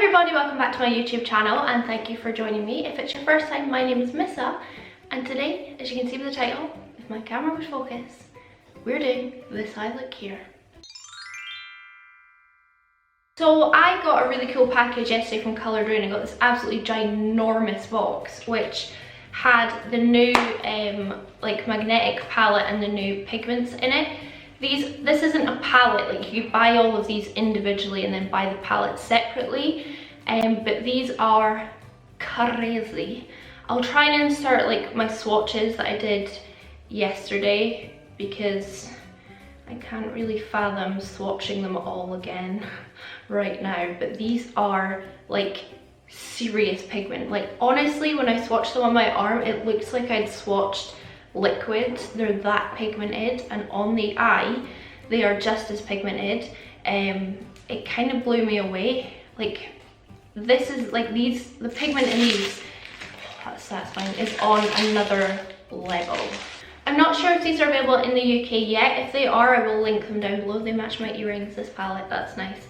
everybody, welcome back to my YouTube channel and thank you for joining me. If it's your first time, my name is Missa and today, as you can see by the title, if my camera would focus, we're doing this eye look here. So I got a really cool package yesterday from Coloured Raine. I got this absolutely ginormous box which had the new like magnetic palette and the new pigments in it. This isn't a palette, like you buy all of these individually and then buy the palette separately, but these are crazy. I'll try and insert like my swatches that I did yesterday because I can't really fathom swatching them all again right now, but these are like serious pigment. Like honestly, when I swatched them on my arm, it looks like I'd swatched liquid. They're that pigmented, and on the eye they are just as pigmented. It kind of blew me away. Like this is like the pigment in these, that's satisfying, is on another level. I'm not sure if these are available in the UK yet. If they are, I will link them down below. They match my earrings, this palette, that's nice.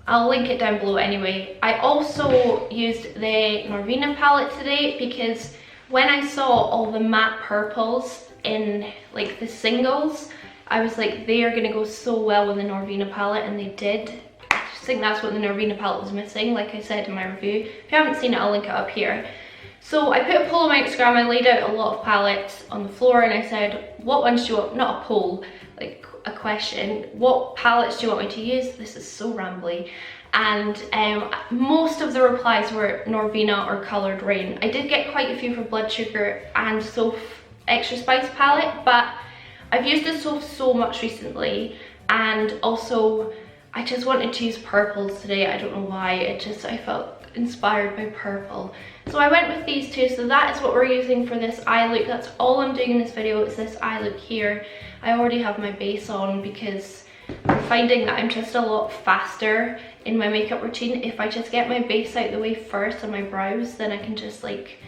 I'll link it down below anyway. I also used the Norvina palette today because when I saw all the matte purples in like the singles, I was like, they are gonna go so well with the Norvina palette, and they did. I just think that's what the Norvina palette was missing, like I said in my review. If you haven't seen it, I'll link it up here. So I put a poll on my Instagram. I laid out a lot of palettes on the floor and I said, what ones do you want, not a poll, like a question, what palettes do you want me to use? This is so rambly. And most of the replies were Norvina or Coloured Raine. I did get quite a few for Blood Sugar and Soph Extra Spice palette, but I've used the Soph so much recently, and also I just wanted to use purples today. I don't know why, I felt inspired by purple. So I went with these two, so that is what we're using for this eye look. That's all I'm doing in this video, is this eye look here. I already have my base on because I'm finding that I'm just a lot faster in my makeup routine. If I just get my base out the way first and my brows, then I can just like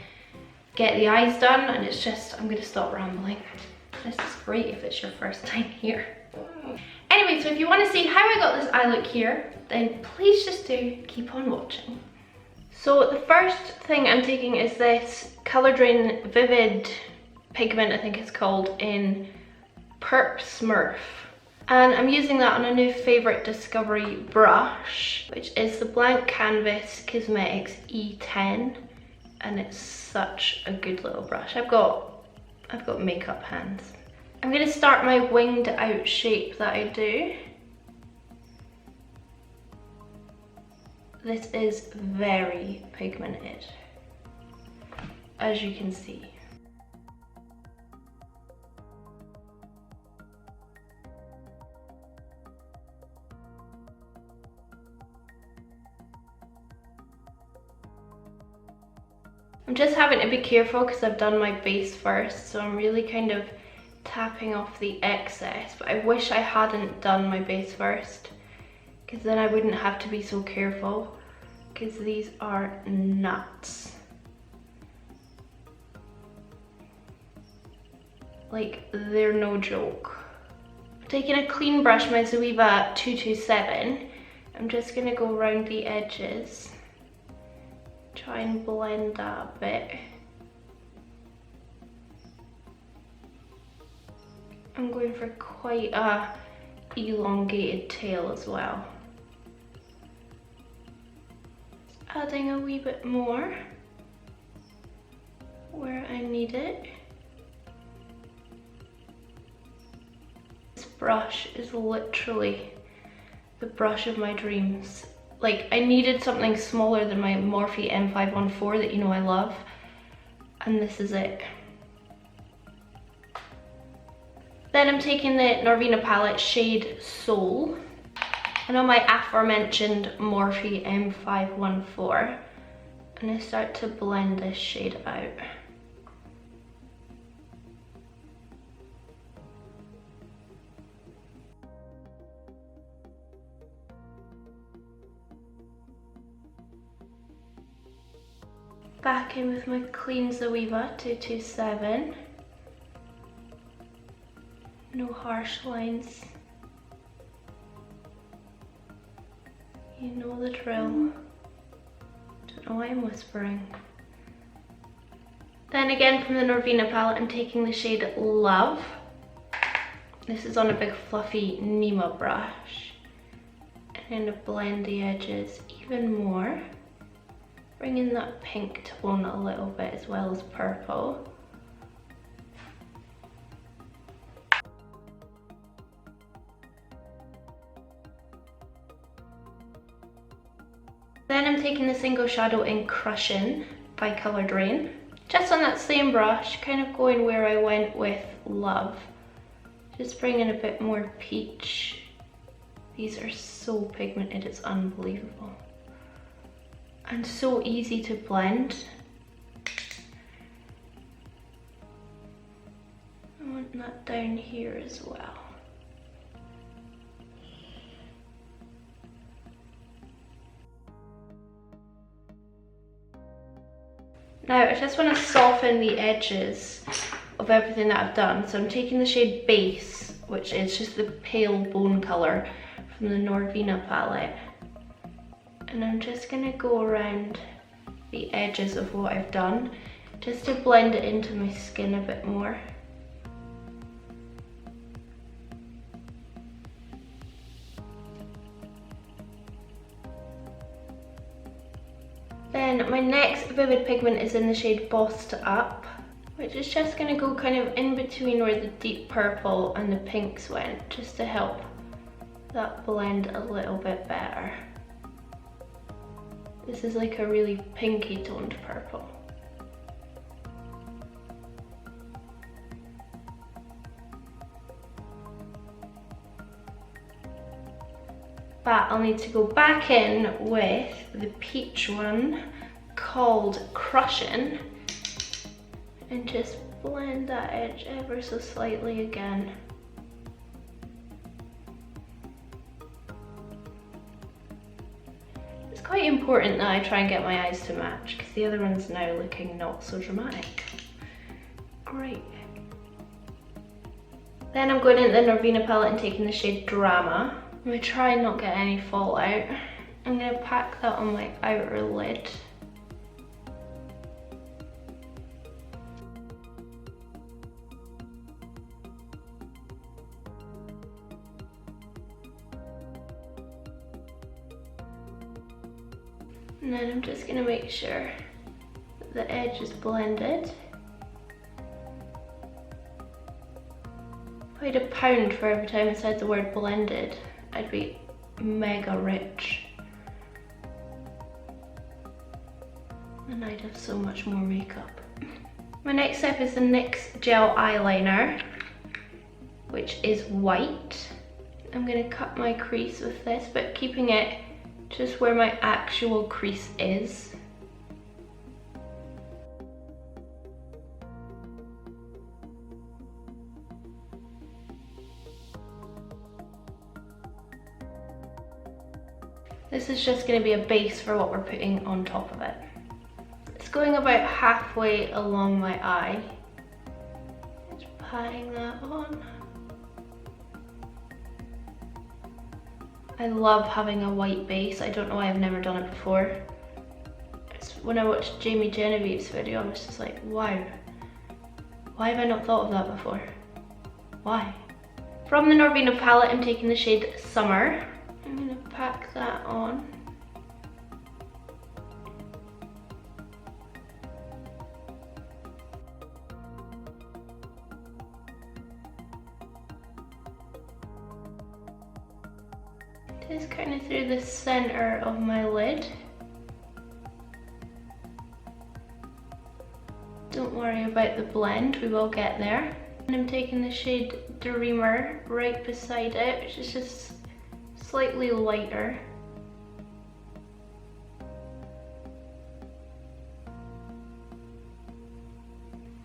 get the eyes done, and it's just, I'm gonna stop rambling. This is great if it's your first time here. Anyway, so if you want to see how I got this eye look here, then please just do keep on watching. So the first thing I'm taking is this Coloured Raine Vivid pigment, I think it's called, in Perp Smurf. And I'm using that on a new favourite Discovery brush, which is the Blank Canvas Cosmetics E10, and it's such a good little brush. I've got makeup hands. I'm going to start my winged out shape that I do. This is very pigmented, as you can see. I'm just having to be careful because I've done my base first, so I'm really kind of tapping off the excess, but I wish I hadn't done my base first because then I wouldn't have to be so careful, because these are nuts. Like, they're no joke. Taking a clean brush, my Zoeva 227, I'm just gonna go around the edges. Try and blend that a bit. I'm going for quite a elongated tail as well. Adding a wee bit more where I need it. This brush is literally the brush of my dreams. Like, I needed something smaller than my Morphe M514 that you know I love, and this is it. Then I'm taking the Norvina palette shade Soul, and on my aforementioned Morphe M514, and I start to blend this shade out. Back in with my clean Zoeva 227. No harsh lines. You know the drill. Don't know why I'm whispering. Then again from the Norvina palette, I'm taking the shade Love. This is on a big fluffy Nema brush. And I'm going to blend the edges even more. Bring in that pink tone a little bit as well as purple. Then I'm taking the single shadow in Crushing by Coloured Raine. Just on that same brush, kind of going where I went with Love. Just bringing a bit more peach. These are so pigmented, it's unbelievable. And so easy to blend. I want that down here as well. Now I just want to soften the edges of everything that I've done. So I'm taking the shade Base, which is just the pale bone colour from the Norvina palette. And I'm just going to go around the edges of what I've done, just to blend it into my skin a bit more. Then my next vivid pigment is in the shade Bossed Up, which is just going to go kind of in between where the deep purple and the pinks went, just to help that blend a little bit better. This is like a really pinky toned purple. But I'll need to go back in with the peach one called Crushing and just blend that edge ever so slightly again. It's quite important that I try and get my eyes to match because the other one's now looking not so dramatic. Great. Then I'm going into the Norvina palette and taking the shade Drama. I'm going to try and not get any fallout. I'm going to pack that on my outer lid. And then I'm just going to make sure that the edge is blended. If I had £1 for every time I said the word blended, I'd be mega rich. And I'd have so much more makeup. My next step is the NYX gel eyeliner, which is white. I'm going to cut my crease with this, but keeping it just where my actual crease is. This is just going to be a base for what we're putting on top of it. It's going about halfway along my eye. Just patting that on. I love having a white base. I don't know why I've never done it before. When I watched Jamie Genevieve's video, I was just like, wow. Why have I not thought of that before? Why? From the Norvina palette, I'm taking the shade Summer. I'm going to pack that on. Just kind of through the center of my lid. Don't worry about the blend, we will get there. And I'm taking the shade Dreamer right beside it, which is just slightly lighter.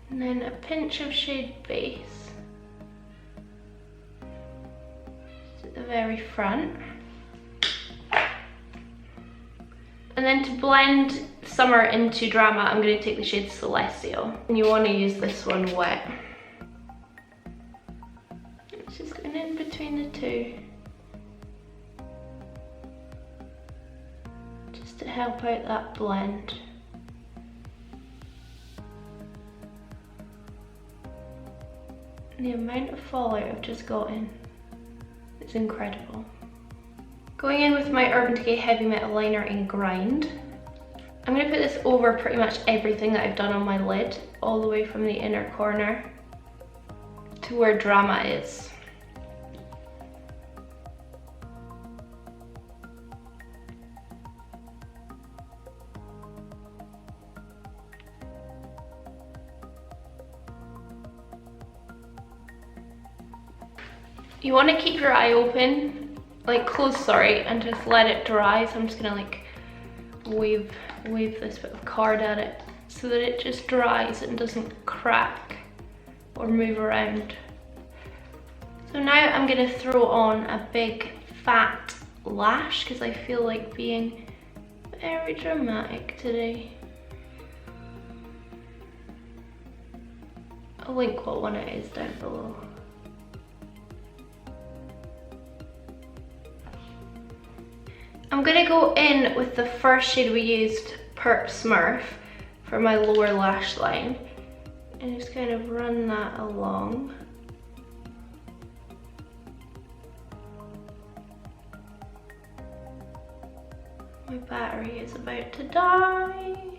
And then a pinch of shade Base just at the very front. And then to blend Summer into Drama, I'm going to take the shade Celestial. And you want to use this one wet. It's just going in between the two. just to help out that blend. The amount of fallout I've just gotten is incredible. Going in with my Urban Decay Heavy Metal Liner in Grind. I'm going to put this over pretty much everything that I've done on my lid, all the way from the inner corner to where Drama is. You want to keep your eye open, like closed, sorry, and just let it dry. So I'm just gonna like wave this bit of card at it so that it just dries and doesn't crack or move around. So now I'm gonna throw on a big fat lash because I feel like being very dramatic today. I'll link what one it is down below. I'm gonna go in with the first shade we used, Perp Smurf, for my lower lash line, and just kind of run that along. My battery is about to die.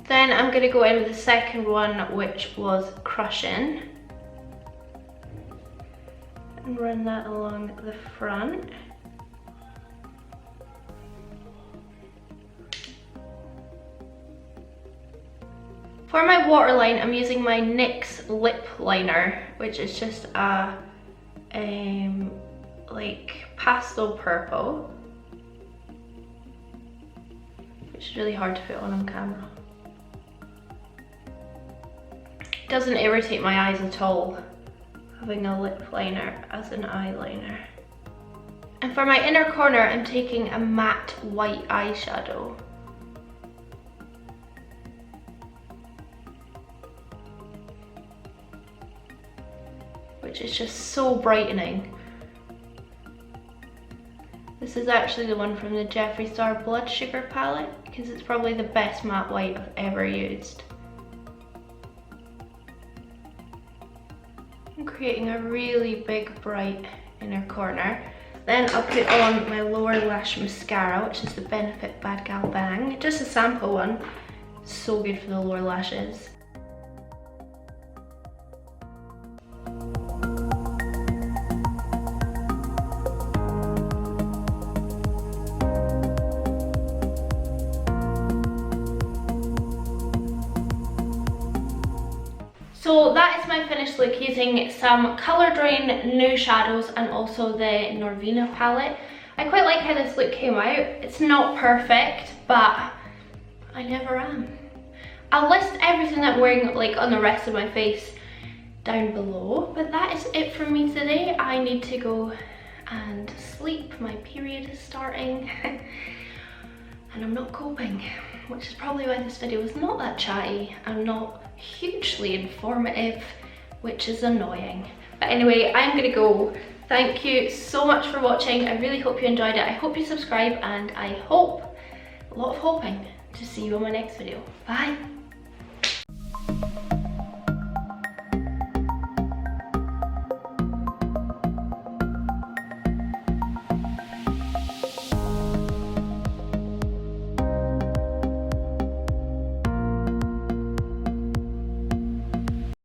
Then I'm gonna go in with the second one, which was Crushing, and run that along the front. For my waterline, I'm using my NYX lip liner, which is just a like pastel purple, which is really hard to put on camera. It doesn't irritate my eyes at all, having a lip liner as an eyeliner. And for my inner corner, I'm taking a matte white eyeshadow. Which is just so brightening. This is actually the one from the Jeffree Star Blood Sugar palette because it's probably the best matte white I've ever used. I'm creating a really big bright inner corner. Then I'll put on my lower lash mascara, which is the Benefit Bad Gal Bang. Just a sample one. So good for the lower lashes. So that is my finished look using some Colour Drain NUDE shadows and also the Norvina palette. I quite like how this look came out. It's not perfect, but I never am. I'll list everything that I'm wearing like on the rest of my face down below, but that is it from me today. I need to go and sleep. My period is starting and I'm not coping, which is probably why this video is not that chatty and not hugely informative, which is annoying. But anyway, I'm gonna go. Thank you so much for watching. I really hope you enjoyed it. I hope you subscribe, and I hope, a lot of hoping, to see you on my next video. Bye.